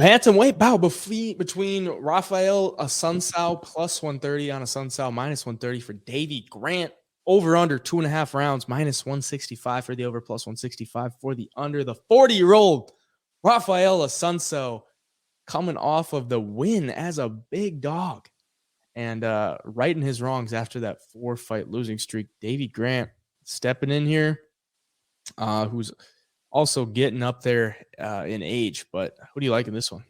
Bantamweight bout between Raphael Assuncao plus 130 on Assuncao minus 130 for Davey Grant. Over under 2.5 rounds, minus 165 for the over, plus 165 for the under. The 40-year-old Raphael Assuncao coming off of the win as a big dog and righting his wrongs after that 4-fight losing streak. Davey Grant stepping in here, who's also getting up there in age. But who do you like in this one?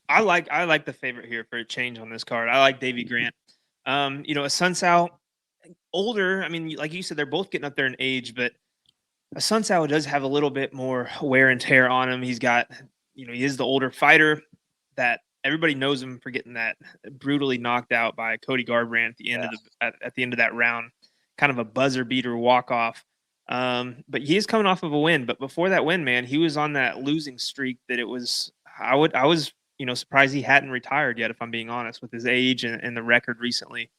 I like the favorite here for a change on this card. I like Davey Grant. Assuncao, older. I mean, like you said, they're both getting up there in age, but Assuncao does have a little bit more wear and tear on him. He's got, he is the older fighter that everybody knows him for getting that brutally knocked out by Cody Garbrandt at the end of at the end of that round, kind of a buzzer beater walk off. But he is coming off of a win. But before that win, man, he was on that losing streak that it was. I was surprised he hadn't retired yet, if I'm being honest, with his age and the record recently.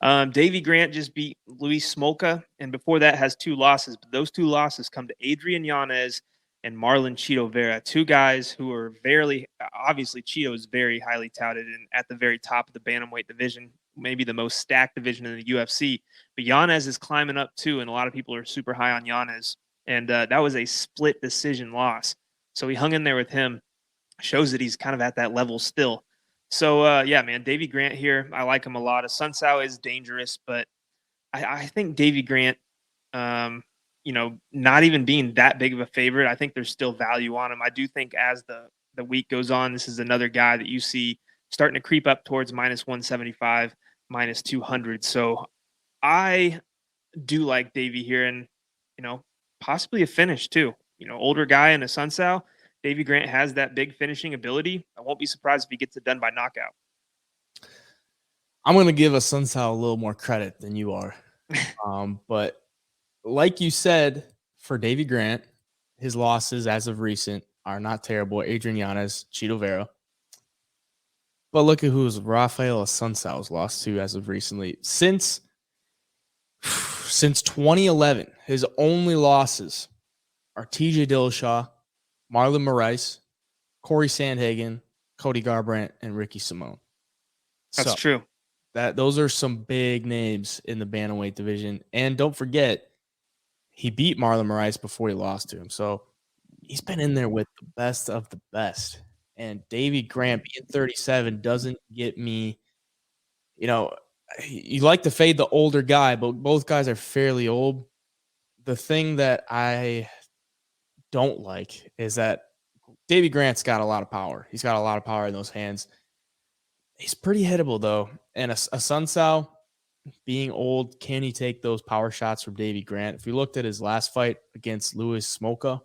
Davey Grant just beat Luis Smolka, and before that has 2 losses. But those 2 losses come to Adrian Yanez and Marlon Chito Vera, 2 guys who are obviously Chito is very highly touted and at the very top of the bantamweight division, maybe the most stacked division in the UFC. But Yanez is climbing up too, and a lot of people are super high on Yanez. And that was a split decision loss. So he hung in there with him. Shows that he's kind of at that level still. So, yeah, man, Davey Grant here. I like him a lot. Assuncao is dangerous, but I think Davey Grant, not even being that big of a favorite, I think there's still value on him. I do think as the week goes on, this is another guy that you see starting to creep up towards minus 175, minus 200. So I do like Davey here and, possibly a finish too. Older guy in Assuncao. Davey Grant has that big finishing ability. I won't be surprised if he gets it done by knockout. I'm going to give Assuncao a little more credit than you are. But like you said, for Davey Grant, his losses as of recent are not terrible. Adrian Yanez, Chito Vera. But look at who's Raphael Assuncao's lost to as of recently. Since 2011, his only losses are TJ Dillashaw, Marlon Moraes, Corey Sandhagen, Cody Garbrandt, and Ricky Simone. That's true. Those are some big names in the bantamweight division. And don't forget, he beat Marlon Moraes before he lost to him. So he's been in there with the best of the best. And Davey Grant being 37 doesn't get me, you like to fade the older guy, but both guys are fairly old. The thing that I don't like is that Davey Grant's got a lot of power. He's got a lot of power in those hands. He's pretty hittable, though. And Assuncao, being old, can he take those power shots from Davey Grant? If we looked at his last fight against Luis Smolka,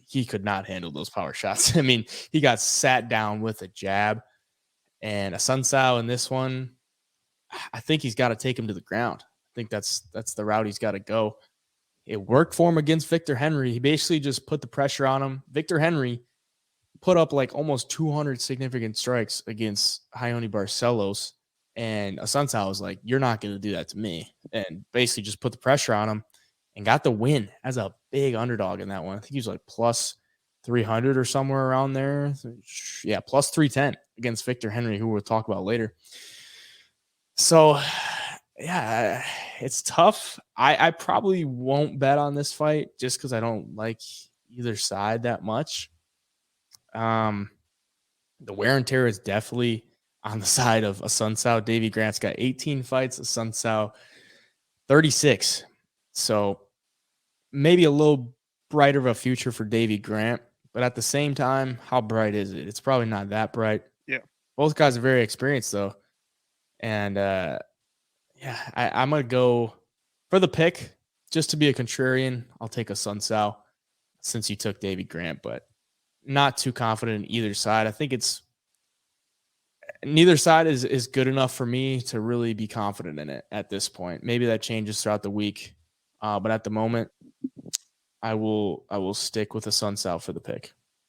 he could not handle those power shots. I mean, he got sat down with a jab. And Assuncao in this one, I think he's got to take him to the ground. I think that's the route he's got to go. It worked for him against Victor Henry. He basically just put the pressure on him. Victor Henry put up like almost 200 significant strikes against Raoni Barcelos. And Assuncao was like, you're not going to do that to me. And basically just put the pressure on him and got the win as a big underdog in that one. I think he was like plus 300 or somewhere around there. Yeah, plus 310 against Victor Henry, who we'll talk about later. So, yeah, it's tough. I probably won't bet on this fight just because I don't like either side that much. The wear and tear is definitely on the side of Assuncao. Davey Grant's got 18 fights, Assuncao 36. So maybe a little brighter of a future for Davey Grant, but at the same time, how bright is it? It's probably not that bright. Yeah. Both guys are very experienced though. And I'm going to go for the pick just to be a contrarian. I'll take Assuncao since you took Davey Grant, but not too confident in either side. I think neither side is good enough for me to really be confident in it at this point. Maybe that changes throughout the week. But at the moment, I will stick with Assuncao for the pick.